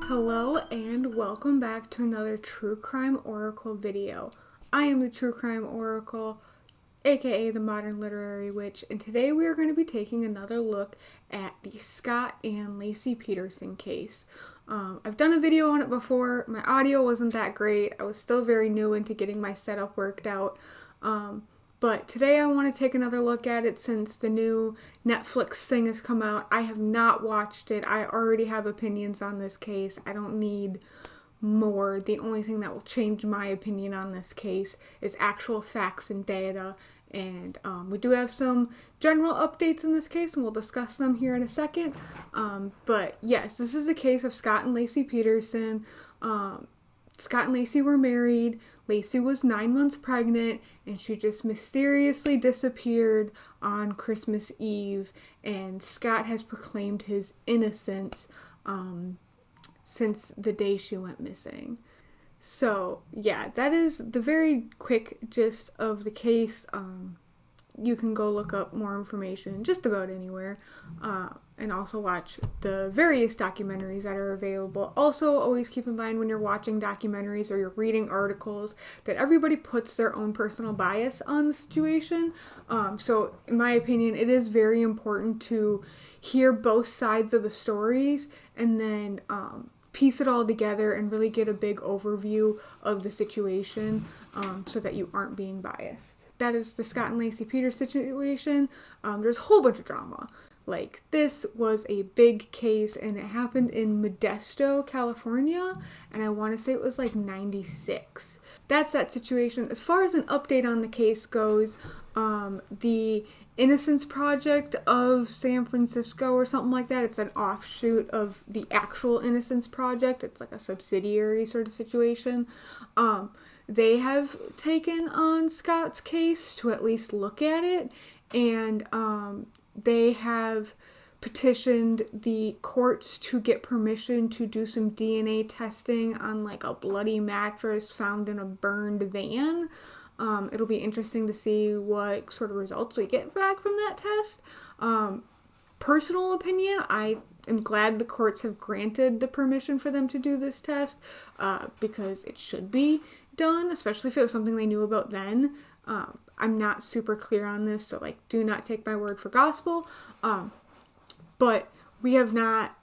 Hello and welcome back to another True Crime Oracle video. I am the True Crime Oracle, aka the Modern Literary Witch, and today we are going to be taking another look at the Scott and Laci Peterson case. I've done a video on it before. My audio wasn't that great. I was still very new into getting my setup worked out. But today I want to take another look at it since the new Netflix thing has come out. I have not watched it. I already have opinions on this case. I don't need more. The only thing that will change my opinion on this case is actual facts and data. And we do have some general updates in this case, and we'll discuss them here in a second. But yes, this is a case of Scott and Laci Peterson. Scott and Laci were married. Laci was 9 months pregnant, and she just mysteriously disappeared on Christmas Eve, and Scott has proclaimed his innocence since the day she went missing. So, yeah, that is the very quick gist of the case. You can go look up more information just about anywhere, and also watch the various documentaries that are available. Also, always keep in mind when you're watching documentaries or you're reading articles that everybody puts their own personal bias on the situation. So, in my opinion, it is very important to hear both sides of the stories and then piece it all together and really get a big overview of the situation so that you aren't being biased. That is the Scott and Laci Peterson situation. There's a whole bunch of drama. Like, this was a big case, and it happened in Modesto, California, and I want to say it was like 96. That's that situation. As far as an update on the case goes, the Innocence Project of San Francisco or something like that, it's an offshoot of the actual Innocence Project. It's like a subsidiary sort of situation. They have taken on Scott's case to at least look at it, and they have petitioned the courts to get permission to do some DNA testing on like a bloody mattress found in a burned van. It'll be interesting to see what sort of results we get back from that test. Personal opinion, I am glad the courts have granted the permission for them to do this test because it should be done, especially if it was something they knew about then. I'm not super clear on this, so like, do not take my word for gospel. But we have not,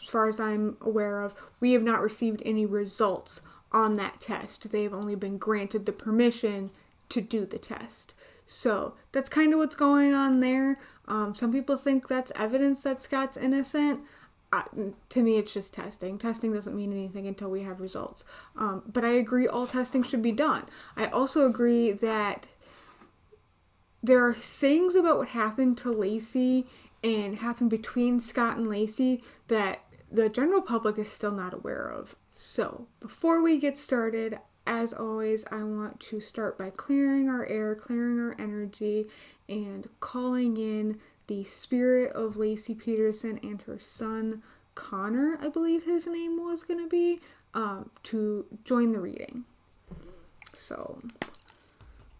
as far as I'm aware of, we have not received any results on that test. They've only been granted the permission to do the test. So that's kind of what's going on there. Some people think that's evidence that Scott's innocent. To me, it's just testing. Testing doesn't mean anything until we have results. But I agree all testing should be done. I also agree that there are things about what happened to Laci and happened between Scott and Laci that the general public is still not aware of. So, before we get started, as always, I want to start by clearing our air, clearing our energy, and calling in the spirit of Laci Peterson and her son, Connor, I believe his name was going to be, to join the reading. So,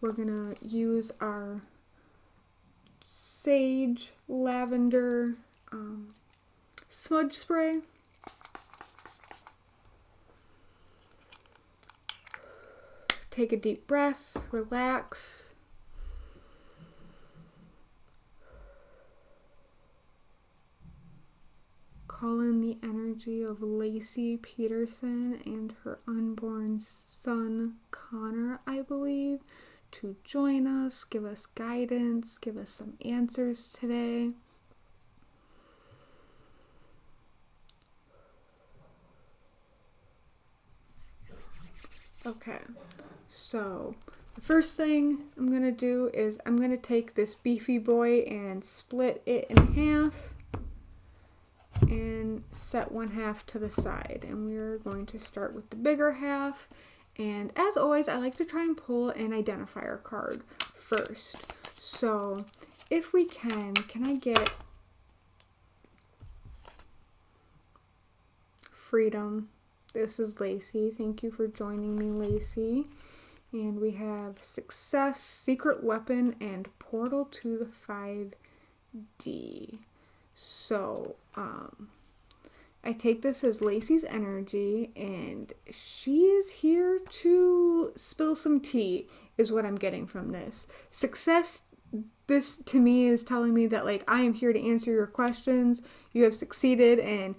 we're going to use our sage lavender smudge spray. Take a deep breath, relax. Call in the energy of Laci Peterson and her unborn son, Connor, I believe, to join us, give us guidance, give us some answers today. Okay, so the first thing I'm going to do is I'm going to take this beefy boy and split it in half and set one half to the side. And we're going to start with the bigger half. And as always, I like to try and pull an identifier card first. So if we can I get freedom? This is Laci. Thank you for joining me, Laci. And we have success, secret weapon, and portal to the 5D. So, I take this as Laci's energy, and she is here to spill some tea, is what I'm getting from this. Success, this to me is telling me that, like, I am here to answer your questions. You have succeeded in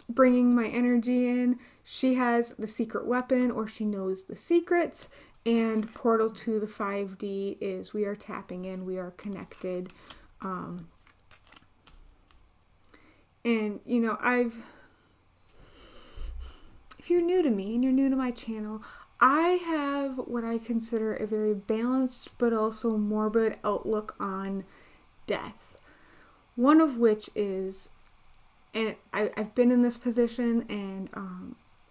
bringing my energy in. She has the secret weapon, or she knows the secrets. And portal to the 5D is we are tapping in, we are connected. And, you know, if you're new to me and you're new to my channel, I have what I consider a very balanced but also morbid outlook on death. One of which is, and I've been in this position, and,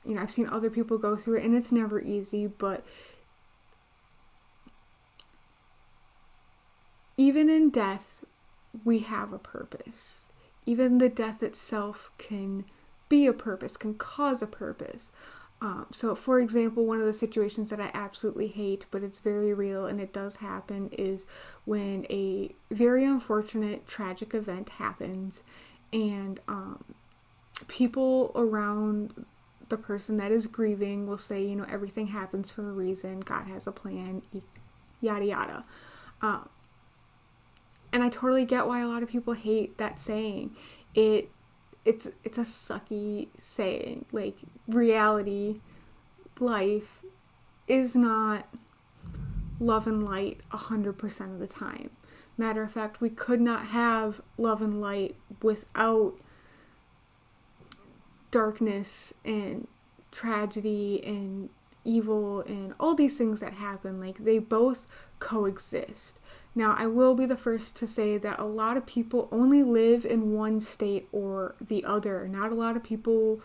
you know, I've seen other people go through it, and it's never easy, but even in death, we have a purpose. Even the death itself can be a purpose, can cause a purpose. So, for example, one of the situations that I absolutely hate, but it's very real and it does happen, is when a very unfortunate, tragic event happens, and people around the person that is grieving will say, you know, everything happens for a reason, God has a plan, yada yada. And I totally get why a lot of people hate that saying. It's a sucky saying. Like, reality, life is not love and light 100% of the time. Matter of fact, we could not have love and light without darkness and tragedy and evil and all these things that happen. Like, they both coexist. Now, I will be the first to say that a lot of people only live in one state or the other. Not a lot of people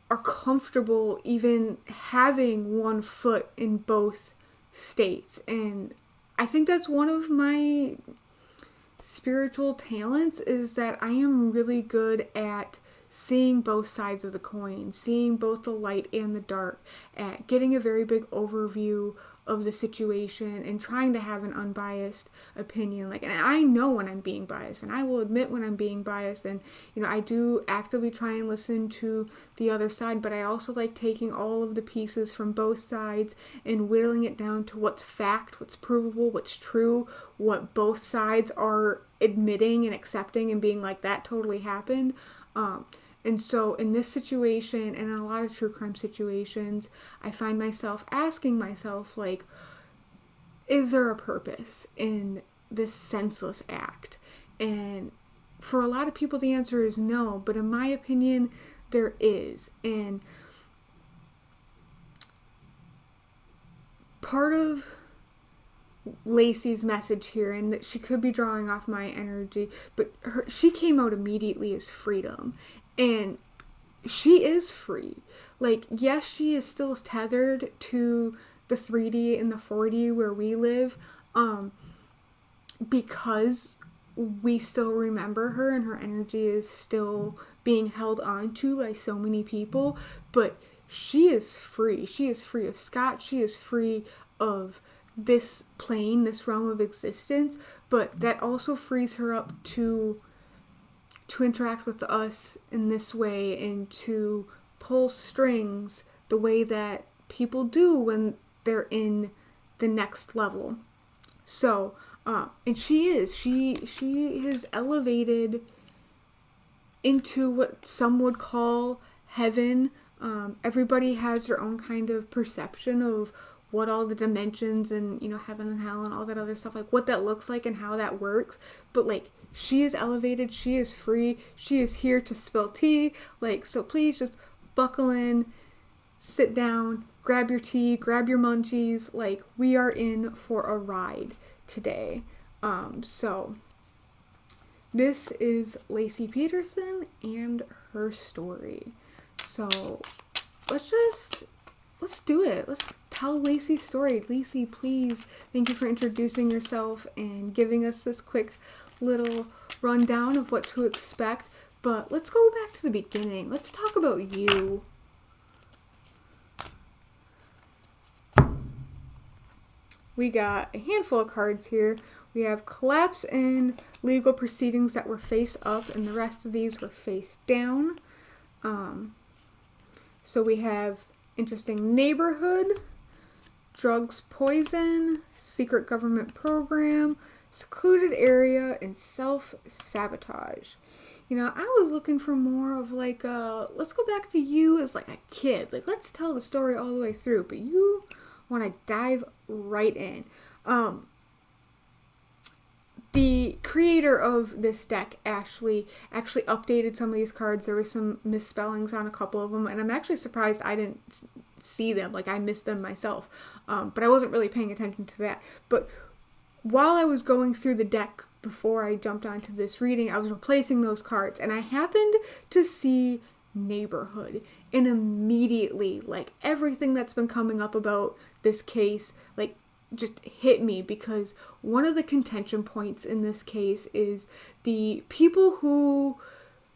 are comfortable even having one foot in both states. And I think that's one of my spiritual talents, is that I am really good at seeing both sides of the coin, seeing both the light and the dark, at getting a very big overview of the situation and trying to have an unbiased opinion. Like, and I know when I'm being biased, and I will admit when I'm being biased, and, you know, I do actively try and listen to the other side, but I also like taking all of the pieces from both sides and whittling it down to what's fact, what's provable, what's true, what both sides are admitting and accepting and being like, that totally happened. And so in this situation, and in a lot of true crime situations, I find myself asking myself, like, is there a purpose in this senseless act? And for a lot of people, the answer is no, but in my opinion, there is. And part of Laci's message here, and that she could be drawing off my energy, but she came out immediately as freedom. And she is free. Like, yes, she is still tethered to the 3D and the 4D where we live, because we still remember her and her energy is still being held on to by so many people. But she is free. She is free of Scott. She is free of this plane, this realm of existence. But that also frees her up to interact with us in this way, and to pull strings the way that people do when they're in the next level. So, and she has elevated into what some would call heaven. Everybody has their own kind of perception of what all the dimensions and, you know, heaven and hell and all that other stuff, like what that looks like and how that works. But, like, she is elevated, she is free, she is here to spill tea. Like, so please just buckle in, sit down, grab your tea, grab your munchies. Like, we are in for a ride today. So this is Laci Peterson and her story. So let's do it. Let's tell Laci's story. Laci, please, thank you for introducing yourself and giving us this quick little rundown of what to expect. But let's go back to the beginning. Let's talk about you. we got a handful of cards here. We have collapse in legal proceedings that were face up, and the rest of these were face down. So we have interesting neighborhood, drugs poison, secret government program, secluded area, and self-sabotage. You know, I was looking for more of like let's go back to you as like a kid. Like, let's tell the story all the way through, but you want to dive right in. The creator of this deck, Ashley, actually updated some of these cards. There was some misspellings on a couple of them, and I'm actually surprised I didn't see them. Like, I missed them myself, but I wasn't really paying attention to that. But while I was going through the deck before I jumped onto this reading, I was replacing those cards, and I happened to see neighborhood, and immediately, like, everything that's been coming up about this case, like, just hit me, because one of the contention points in this case is the people who,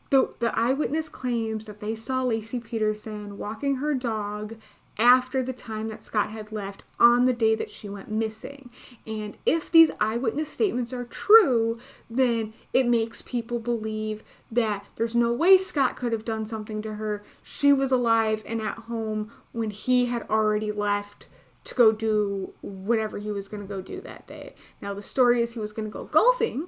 the eyewitness claims that they saw Laci Peterson walking her dog after the time that Scott had left on the day that she went missing. And if these eyewitness statements are true, then it makes people believe that there's no way Scott could have done something to her. She was alive and at home when he had already left to go do whatever he was going to go do that day. Now, the story is he was going to go golfing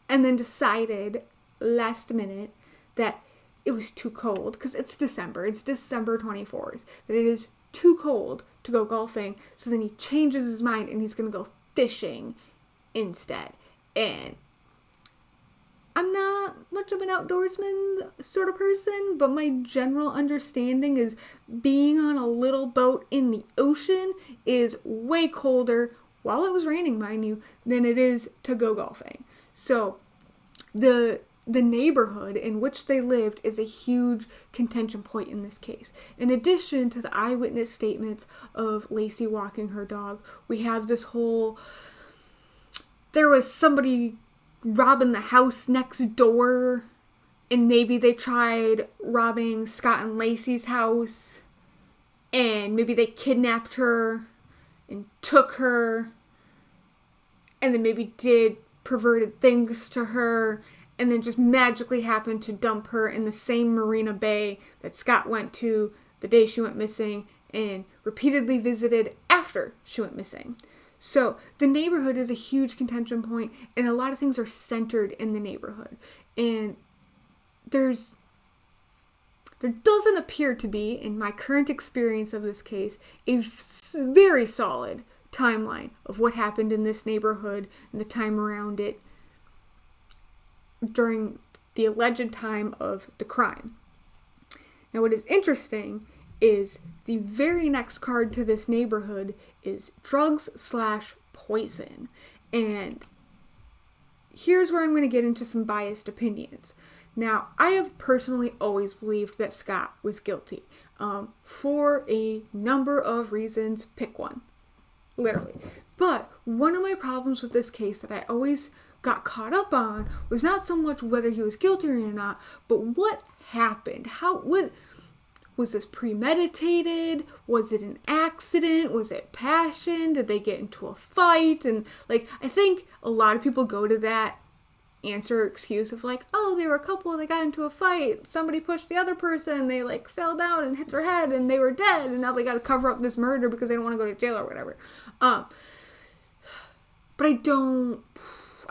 and then decided last minute that it was too cold, because it's December 24th, that it is too cold to go golfing. So then he changes his mind and he's going to go fishing instead. And I'm not much of an outdoorsman sort of person, but my general understanding is being on a little boat in the ocean is way colder, while it was raining, mind you, than it is to go golfing. So the neighborhood in which they lived is a huge contention point in this case. In addition to the eyewitness statements of Laci walking her dog, we have this whole, there was somebody robbing the house next door, and maybe they tried robbing Scott and Laci's house, and maybe they kidnapped her and took her, and then maybe did perverted things to her, and then just magically happened to dump her in the same Marina Bay that Scott went to the day she went missing and repeatedly visited after she went missing. So the neighborhood is a huge contention point, and a lot of things are centered in the neighborhood. And there doesn't appear to be, in my current experience of this case, a very solid timeline of what happened in this neighborhood and the time around it during the alleged time of the crime. Now, what is interesting is the very next card to this neighborhood is drugs/poison. And here's where I'm going to get into some biased opinions. Now, I have personally always believed that Scott was guilty for a number of reasons. Pick one, literally. But one of my problems with this case that I always got caught up on was not so much whether he was guilty or not, but what happened. Was this premeditated? Was it an accident? Was it passion? Did they get into a fight? And like, I think a lot of people go to that answer excuse of like, oh, they were a couple, they got into a fight, somebody pushed the other person, they like fell down and hit their head and they were dead, and now they got to cover up this murder because they don't want to go to jail or whatever. But I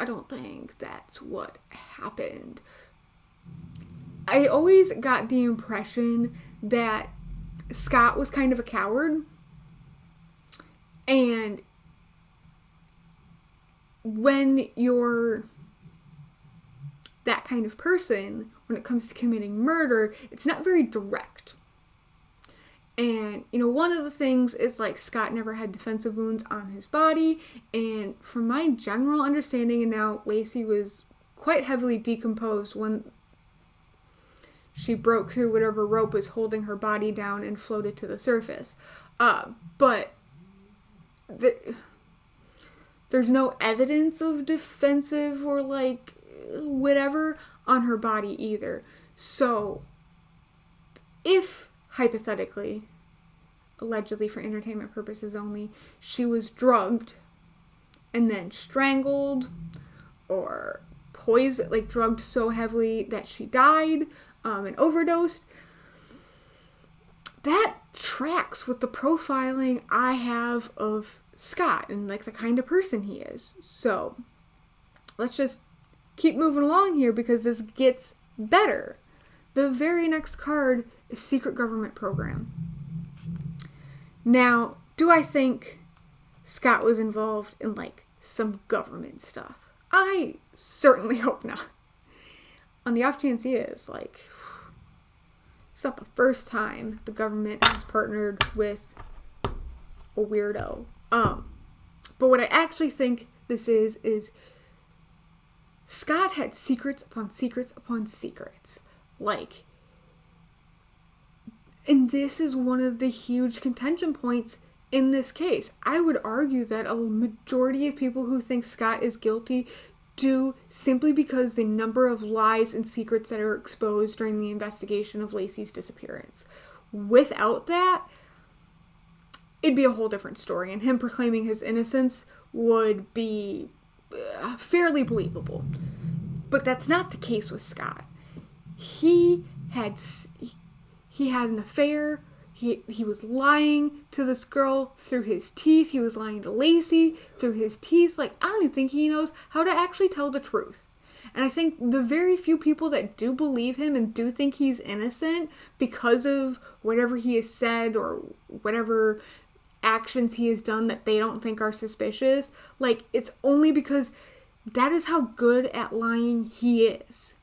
don't think that's what happened. I always got the impression that Scott was kind of a coward, and when you're that kind of person, when it comes to committing murder, it's not very direct. And, you know, one of the things is, like, Scott never had defensive wounds on his body, and from my general understanding, and now Laci was quite heavily decomposed when she broke through whatever rope was holding her body down and floated to the surface. But there's no evidence of defensive or, like, whatever on her body either. So, if, hypothetically, allegedly for entertainment purposes only, she was drugged and then strangled or poisoned, like drugged so heavily that she died and overdosed. That tracks with the profiling I have of Scott and like the kind of person he is. So let's just keep moving along here because this gets better. The very next card is secret government program. Now, do I think Scott was involved in like some government stuff? I certainly hope not. On the off chance he is, like, it's not the first time the government has partnered with a weirdo. But what I actually think this is Scott had secrets upon secrets upon secrets. Like, and this is one of the huge contention points in this case. I would argue that a majority of people who think Scott is guilty do simply because the number of lies and secrets that are exposed during the investigation of Laci's disappearance. Without that, it'd be a whole different story, and him proclaiming his innocence would be fairly believable. But that's not the case with Scott. He had an affair. He was lying to this girl through his teeth. He was lying to Laci through his teeth. Like, I don't even think he knows how to actually tell the truth. And I think the very few people that do believe him and do think he's innocent because of whatever he has said or whatever actions he has done that they don't think are suspicious, like, it's only because that is how good at lying he is.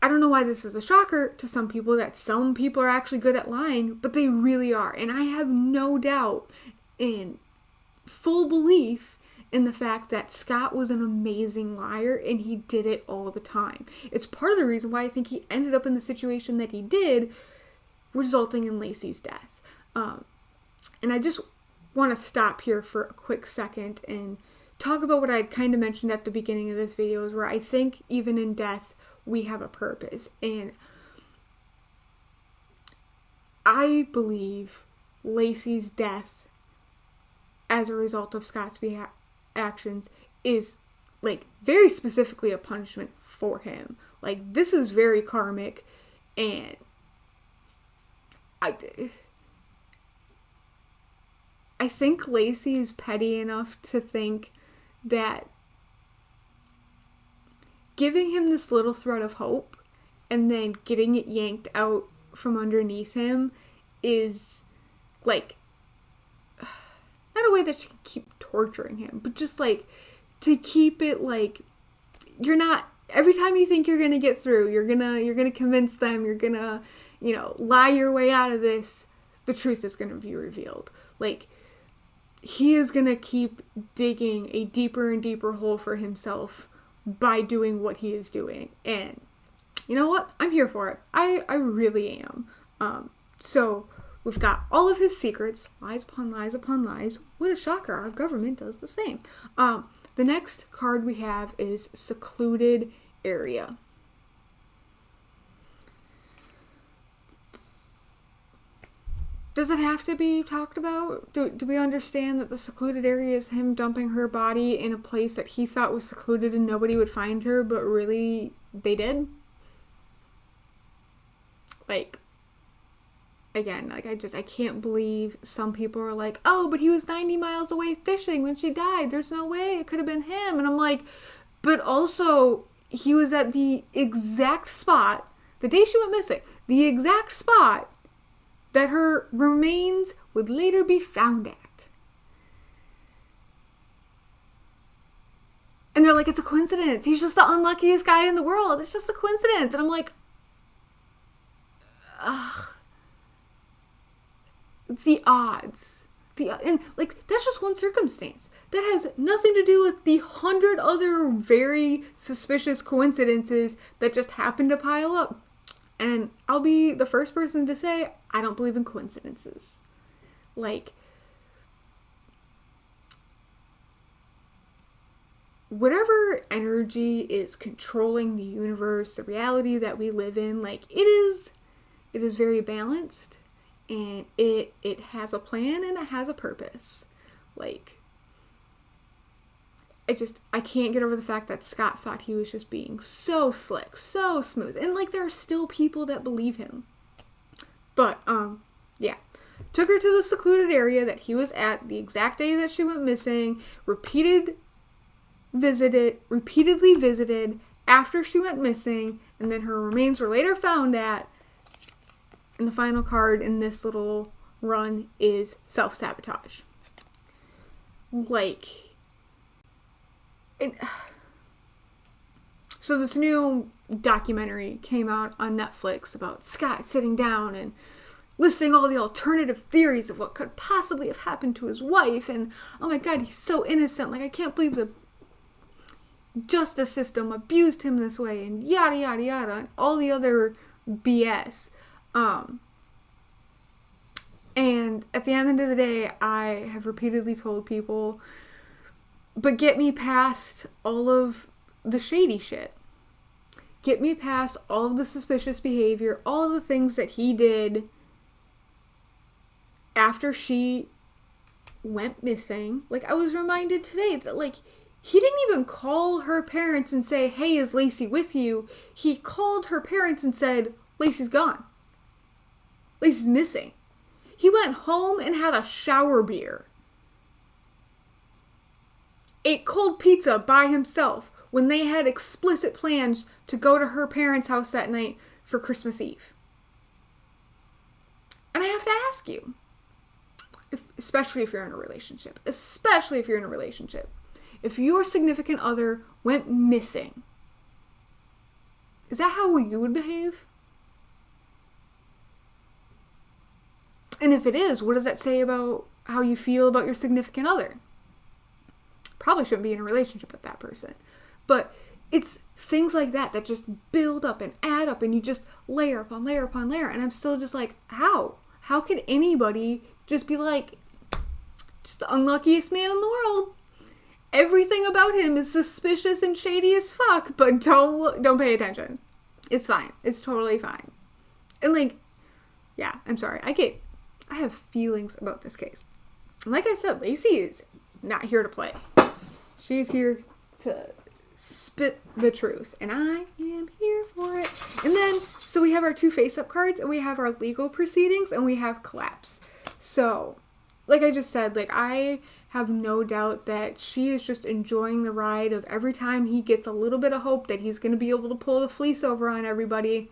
I don't know why this is a shocker to some people that some people are actually good at lying, but they really are. And I have no doubt in full belief in the fact that Scott was an amazing liar and he did it all the time. It's part of the reason why I think he ended up in the situation that he did, resulting in Laci's death. And I just want to stop here for a quick second and talk about what I had kind of mentioned at the beginning of this video, is where I think even in death, we have a purpose. And I believe Laci's death as a result of Scott's actions is like very specifically a punishment for him. Like, this is very karmic, and I think Laci is petty enough to think that giving him this little thread of hope and then getting it yanked out from underneath him is like, not a way that she can keep torturing him, but just like to keep it like, you're not, every time you think you're gonna get through, you're gonna convince them, you're gonna, lie your way out of this, the truth is gonna be revealed. Like, he is gonna keep digging a deeper and deeper hole for himself by doing what he is doing. And you know what? I'm here for it. I really am. So we've got all of his secrets, lies upon lies upon lies. What a shocker. Our government does the same. The next card we have is secluded area. Does it have to be talked about? Do we understand that the secluded area is him dumping her body in a place that he thought was secluded and nobody would find her, but really they did? Like, again, like, I can't believe some people are like, oh, but he was 90 miles away fishing when she died. There's no way it could have been him. And I'm like, but also he was at the exact spot, the day she went missing, the exact spot that her remains would later be found at. And they're like, it's a coincidence. He's just the unluckiest guy in the world. It's just a coincidence. And I'm like, ugh. The odds. And like, that's just one circumstance. That has nothing to do with the 100 other very suspicious coincidences that just happen to pile up. And I'll be the first person to say, I don't believe in coincidences. Like, whatever energy is controlling the universe, the reality that we live in, like, it is very balanced. and it has a plan and it has a purpose. Like, I can't get over the fact that Scott thought he was just being so slick, so smooth. And, like, there are still people that believe him. But, yeah. Took her to the secluded area that he was at the exact day that she went missing. Repeatedly visited after she went missing. And then her remains were later found at. And the final card in this little run is self-sabotage. Like... So this new documentary came out on Netflix about Scott sitting down and listing all the alternative theories of what could possibly have happened to his wife, and oh my god, he's so innocent, like I can't believe the justice system abused him this way, and yada yada yada, and all the other BS. And at the end of the day, I have repeatedly told people, but get me past all of the shady shit. Get me past all of the suspicious behavior, all of the things that he did after she went missing. Like, I was reminded today that, like, he didn't even call her parents and say, hey, is Laci with you? He called her parents and said, Laci's gone. Laci's missing. He went home and had a shower beer. Ate cold pizza by himself when they had explicit plans to go to her parents' house that night for Christmas Eve. And I have to ask you, especially if you're in a relationship, if your significant other went missing, is that how you would behave? And if it is, what does that say about how you feel about your significant other? Probably shouldn't be in a relationship with that person. But it's things like that that just build up and add up, and you just layer upon layer upon layer. And I'm still just like, how? How could anybody just be like, just the unluckiest man in the world? Everything about him is suspicious and shady as fuck, but don't pay attention. It's fine. It's totally fine. And like, yeah, I'm sorry. I have feelings about this case. And like I said, Laci is not here to play. She's here to spit the truth, and I am here for it. And then, so we have our 2 face-up cards, and we have our legal proceedings, and we have collapse. So, like I just said, like, I have no doubt that she is just enjoying the ride of every time he gets a little bit of hope that he's going to be able to pull the fleece over on everybody,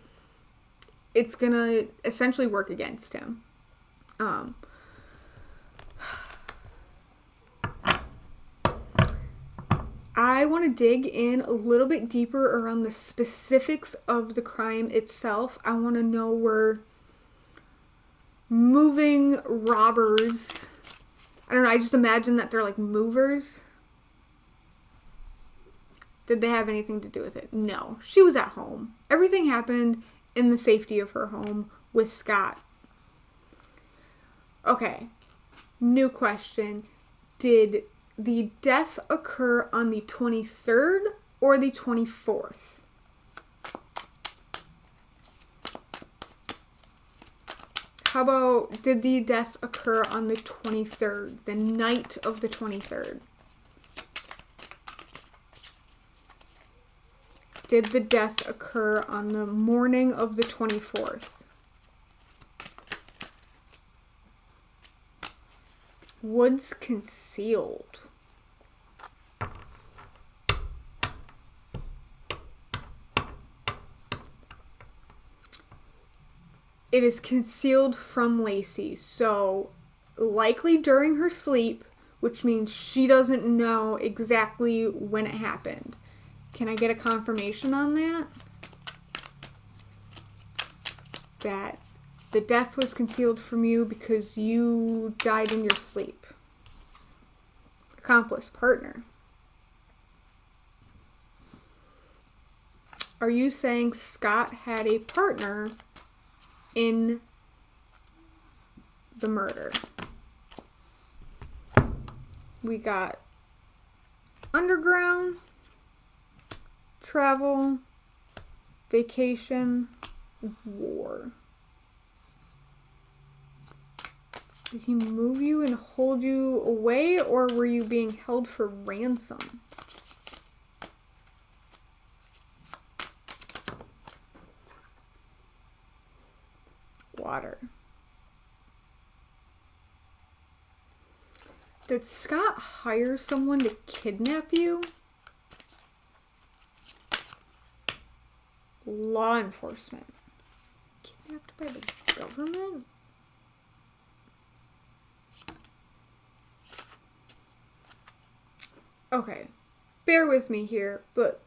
it's going to essentially work against him. I want to dig in a little bit deeper around the specifics of the crime itself. I want to know where moving robbers, I don't know, I just imagine that they're like movers. Did they have anything to do with it? No. She was at home. Everything happened in the safety of her home with Scott. Okay. New question. Did the death occur on the 23rd or the 24th? How about, did the death occur on the 23rd, the night of the 23rd? Did the death occur on the morning of the 24th? Woods concealed. It is concealed from Laci, so likely during her sleep, which means she doesn't know exactly when it happened. Can I get a confirmation on that? That the death was concealed from you because you died in your sleep. Accomplice, partner. Are you saying Scott had a partner in the murder? We got underground, travel, vacation, war. Did he move you and hold you away, or were you being held for ransom? Water. Did Scott hire someone to kidnap you? Law enforcement. Kidnapped by the government? Okay, bear with me here, but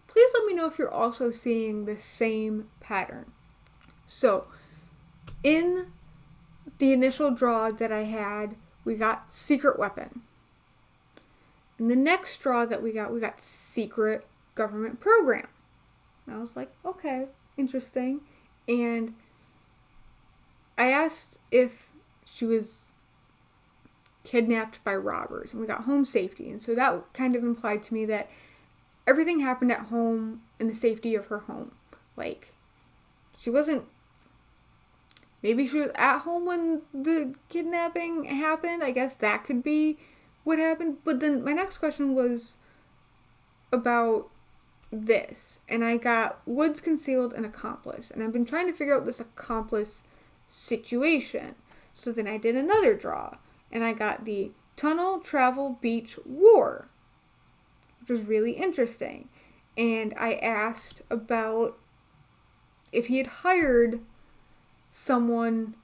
please let me know if you're also seeing the same pattern. So, in the initial draw that I had, we got secret weapon. In the next draw that we got secret government program. And I was like, okay, interesting. And I asked if she was kidnapped by robbers, and we got home safety. And so that kind of implied to me that everything happened at home in the safety of her home. Like, she wasn't, maybe she was at home when the kidnapping happened. I guess that could be what happened. But then my next question was about this, and I got woods concealed and accomplice, and I've been trying to figure out this accomplice situation. So then I did another draw, and I got the tunnel, travel, beach, war, which was really interesting. And I asked about if he had hired someone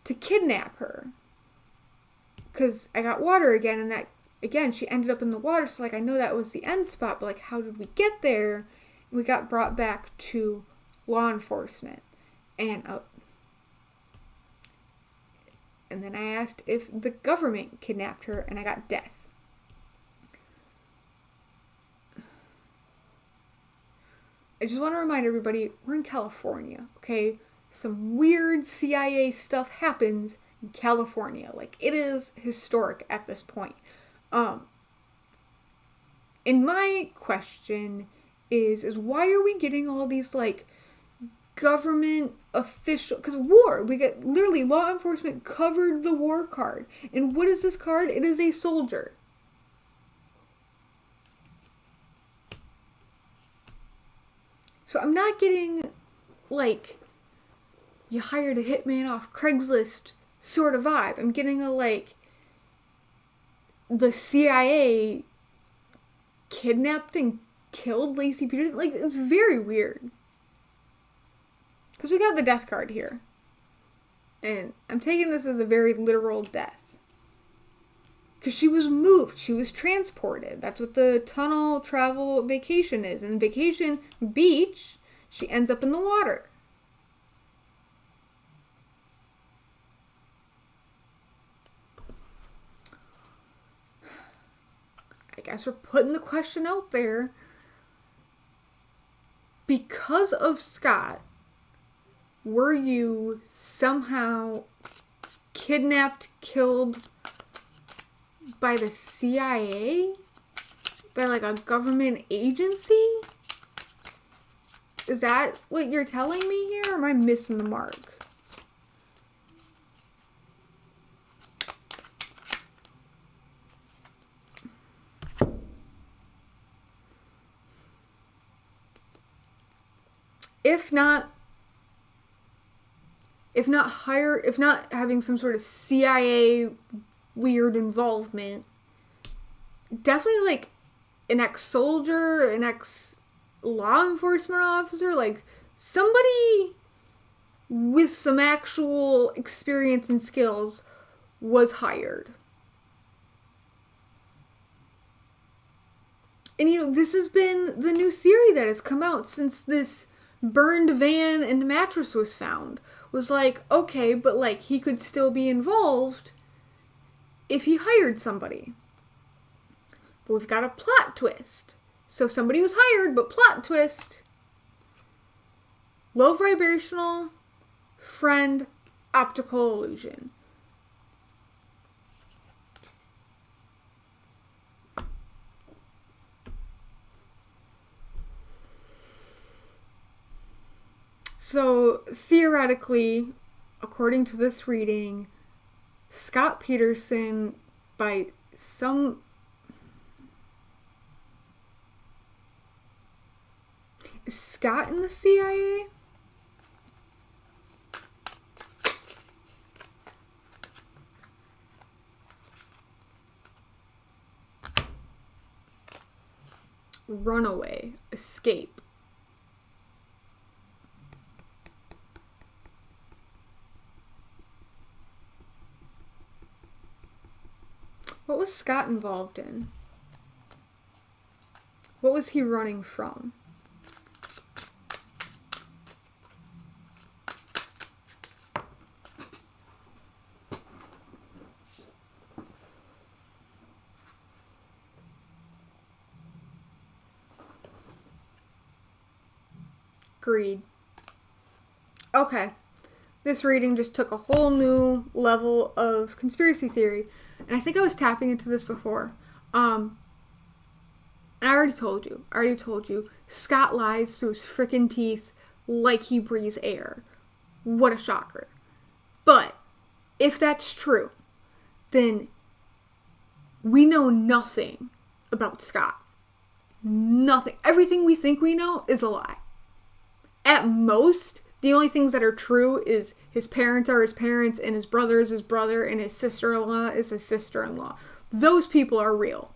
to kidnap her, because I got water again, and that again, she ended up in the water. So like, I know that was the end spot, but like, how did we get there? And we got brought back to law enforcement, and then I asked if the government kidnapped her, and I got death. I just want to remind everybody, we're in California, okay? Some weird CIA stuff happens in California. Like, it is historic at this point. And my question is why are we getting all these, like, government official, because war, we get literally law enforcement covered the war card. And what is this card? It is a soldier. So I'm not getting, like, you hired a hitman off Craigslist sort of vibe. I'm getting a, like, the CIA kidnapped and killed Laci Peterson. Like, it's very weird. Because we got the death card here. And I'm taking this as a very literal death. Because she was moved. She was transported. That's what the tunnel travel vacation is. And vacation beach, she ends up in the water. I guess we're putting the question out there. Because of Scott, were you somehow kidnapped, killed by the CIA? By like a government agency? Is that what you're telling me here? Or am I missing the mark? If not having some sort of CIA weird involvement, definitely like an ex-soldier, an ex-law enforcement officer, like somebody with some actual experience and skills was hired. And you know, this has been the new theory that has come out since this burned van and the mattress was found. Was like, okay, but like he could still be involved if he hired somebody. But we've got a plot twist. So somebody was hired, but plot twist. Low vibrational, friend, optical illusion. So, theoretically, according to this reading, Scott Peterson by some... Is Scott in the CIA? Runaway. Escape. What was Scott involved in? What was he running from? Greed. Okay. This reading just took a whole new level of conspiracy theory. And I think I was tapping into this before. And I already told you. Scott lies through his frickin' teeth like he breathes air. What a shocker. But if that's true, then we know nothing about Scott. Nothing. Everything we think we know is a lie. At most, the only things that are true is his parents are his parents, and his brother is his brother, and his sister-in-law is his sister-in-law. Those people are real.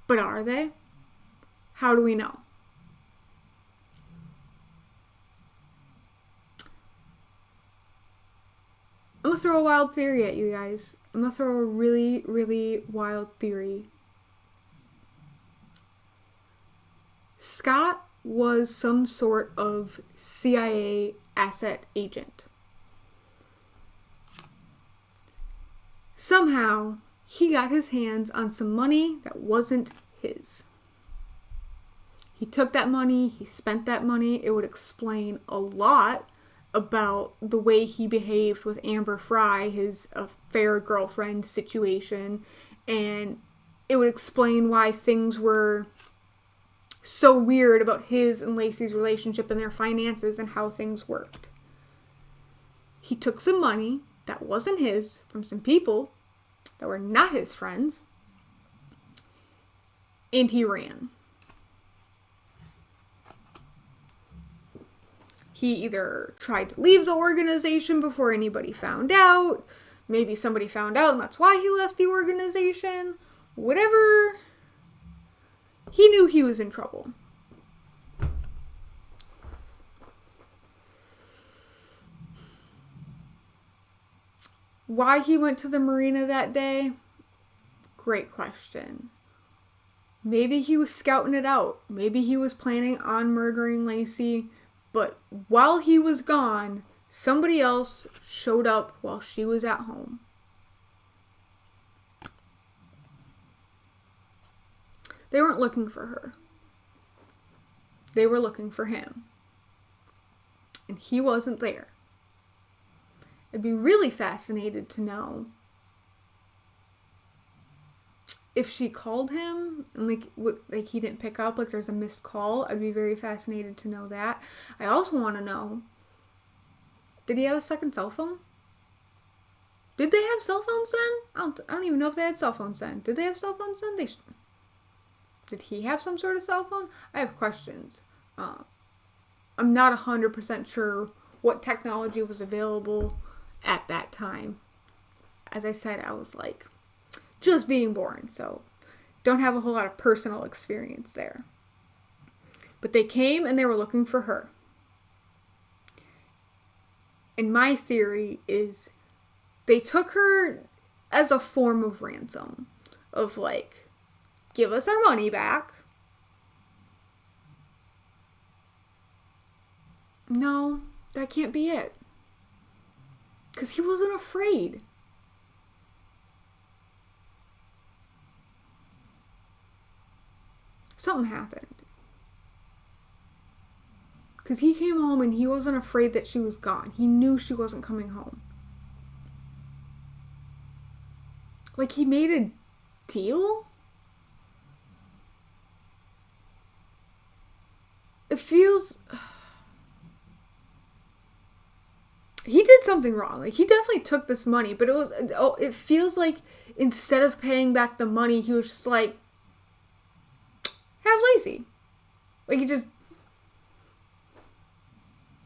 But are they? How do we know? I'm gonna throw a wild theory at you guys. I'm gonna throw a really, really wild theory. Scott was some sort of CIA asset agent. Somehow, he got his hands on some money that wasn't his. He took that money, he spent that money. It would explain a lot about the way he behaved with Amber Fry, his affair girlfriend situation, and it would explain why things were so weird about his and Laci's relationship and their finances and how things worked. He took some money that wasn't his from some people that were not his friends, and he ran. He either tried to leave the organization before anybody found out, maybe somebody found out and that's why he left the organization, whatever. He knew he was in trouble. Why he went to the marina that day? Great question. Maybe he was scouting it out. Maybe he was planning on murdering Laci, but while he was gone, somebody else showed up while she was at home. They weren't looking for her. They were looking for him. And he wasn't there. I'd be really fascinated to know if she called him and like he didn't pick up, like there's a missed call. I'd be very fascinated to know that. I also want to know, did he have a second cell phone? Did they have cell phones then? I don't even know if they had cell phones then. Did they have cell phones then? Did he have some sort of cell phone? I have questions. I'm not 100% sure what technology was available at that time. As I said, I was like just being born, so don't have a whole lot of personal experience there. But they came and they were looking for her. And my theory is they took her as a form of ransom, of like, give us our money back. No, that can't be it. Because he wasn't afraid. Something happened. Because he came home and he wasn't afraid that she was gone. He knew she wasn't coming home. Like he made a deal? It feels... He did something wrong. Like, he definitely took this money, but it feels like instead of paying back the money, he was just like, have Laci. Like,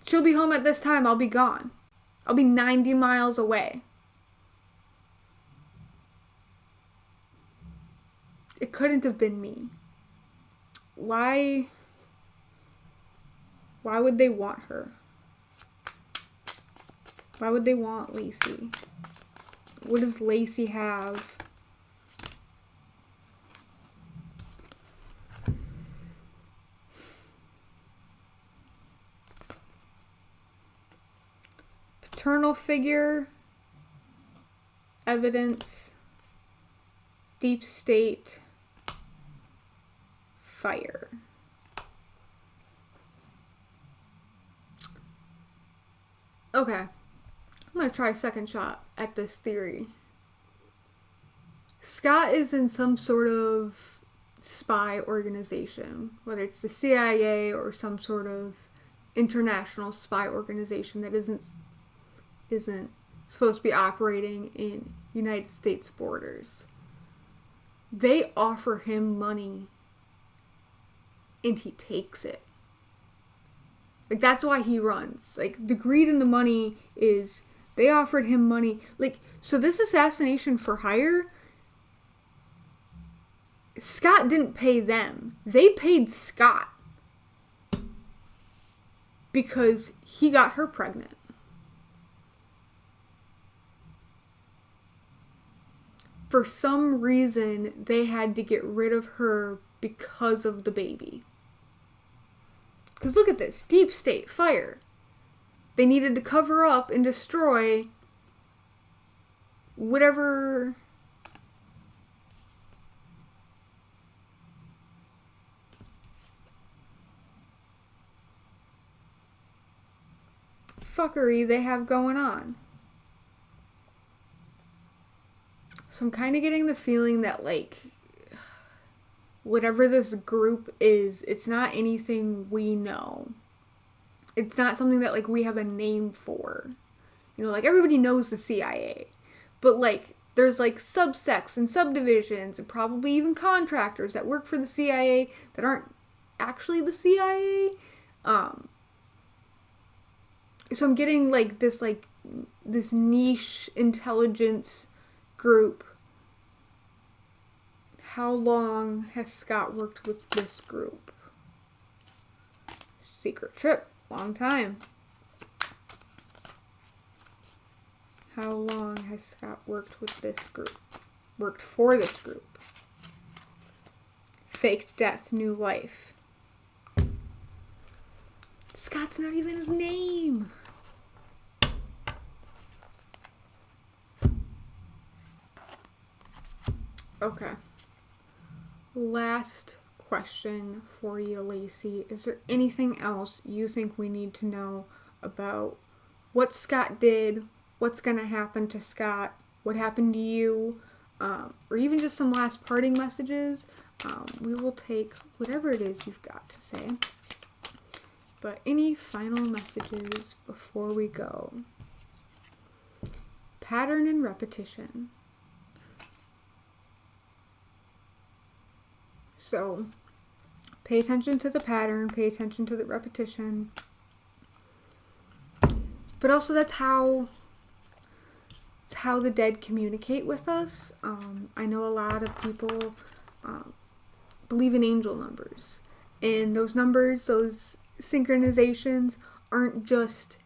she'll be home at this time, I'll be gone. I'll be 90 miles away. It couldn't have been me. Why would they want her? Why would they want Laci? What does Laci have? Paternal figure, evidence, deep state, fire. Okay, I'm gonna try a second shot at this theory. Scott is in some sort of spy organization, whether it's the CIA or some sort of international spy organization that isn't supposed to be operating in United States borders. They offer him money and he takes it. Like, that's why he runs. Like, the greed and the money is, they offered him money. Like, so this assassination for hire, Scott didn't pay them. They paid Scott. Because he got her pregnant. For some reason, they had to get rid of her because of the baby. Because look at this. Deep state, fire. They needed to cover up and destroy whatever fuckery they have going on. So I'm kind of getting the feeling that, like, whatever this group is, it's not anything we know. It's not something that, like, we have a name for. You know, like, everybody knows the CIA. But, like, there's, like, subsects and subdivisions and probably even contractors that work for the CIA that aren't actually the CIA. So I'm getting, like, this niche intelligence group. How long has Scott worked with this group? Secret trip. Long time. How long has Scott worked with this group? Worked for this group? Faked death, new life. Scott's not even his name. Okay. Last question for you, Laci. Is there anything else you think we need to know about what Scott did, what's going to happen to Scott, what happened to you, or even just some last parting messages? We will take whatever it is you've got to say. But any final messages before we go? Pattern and repetition. So, pay attention to the pattern, pay attention to the repetition. But also that's how the dead communicate with us. I know a lot of people believe in angel numbers. And those numbers, those synchronizations, aren't just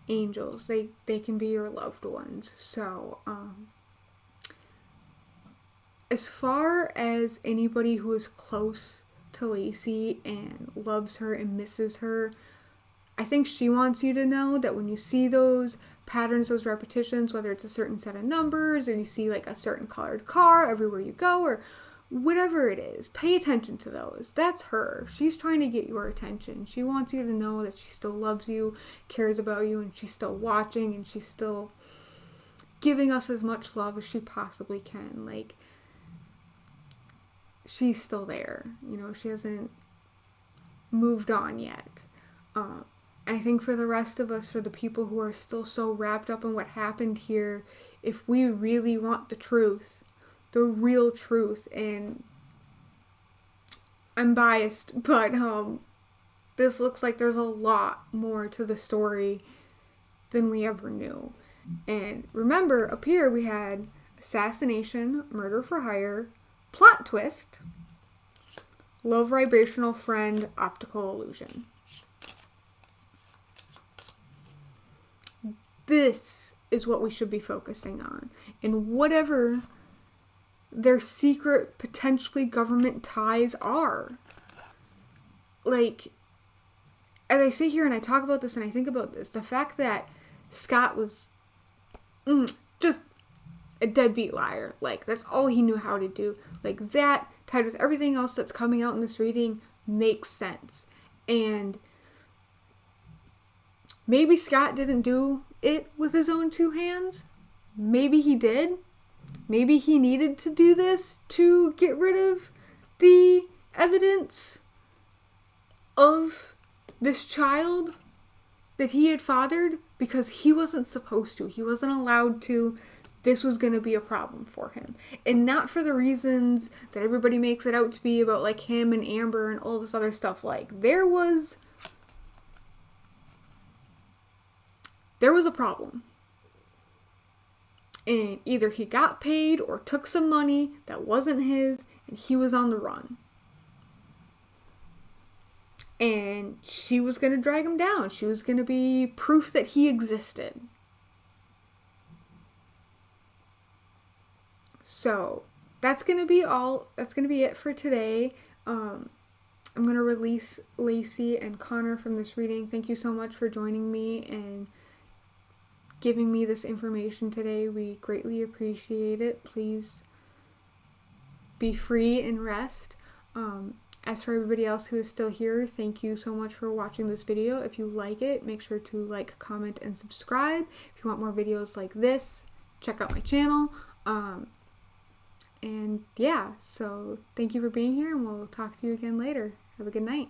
angels. They can be your loved ones. So, as far as anybody who is close to Laci and loves her and misses her, I think she wants you to know that when you see those patterns, those repetitions, whether it's a certain set of numbers or you see like a certain colored car everywhere you go or whatever it is, pay attention to those. That's her. She's trying to get your attention. She wants you to know that she still loves you, cares about you, and she's still watching and she's still giving us as much love as she possibly can. Like, she's still there. You know, she hasn't moved on yet. And I think for the rest of us, for the people who are still so wrapped up in what happened here, if we really want the truth, the real truth, and I'm biased, but this looks like there's a lot more to the story than we ever knew. And remember, up here we had assassination, murder for hire, plot twist, low vibrational friend, optical illusion. This is what we should be focusing on. And whatever their secret, potentially government ties are. Like, as I sit here and I talk about this and I think about this, the fact that Scott was just a deadbeat liar. Like, that's all he knew how to do. Like, that, tied with everything else that's coming out in this reading, makes sense. And maybe Scott didn't do it with his own two hands. Maybe he did. Maybe he needed to do this to get rid of the evidence of this child that he had fathered, because he wasn't supposed to. He wasn't allowed to. This was going to be a problem for him. And not for the reasons that everybody makes it out to be about, like, him and Amber and all this other stuff. Like, there was a problem. And either he got paid or took some money that wasn't his, and he was on the run. And she was going to drag him down. She was going to be proof that he existed. So, that's going to be all. That's going to be it for today. I'm going to release Laci and Connor from this reading. Thank you so much for joining me and giving me this information today. We greatly appreciate it. Please be free and rest. As for everybody else who is still here, thank you so much for watching this video. If you like it, make sure to like, comment, and subscribe. If you want more videos like this, check out my channel. And yeah, so thank you for being here, and we'll talk to you again later. Have a good night.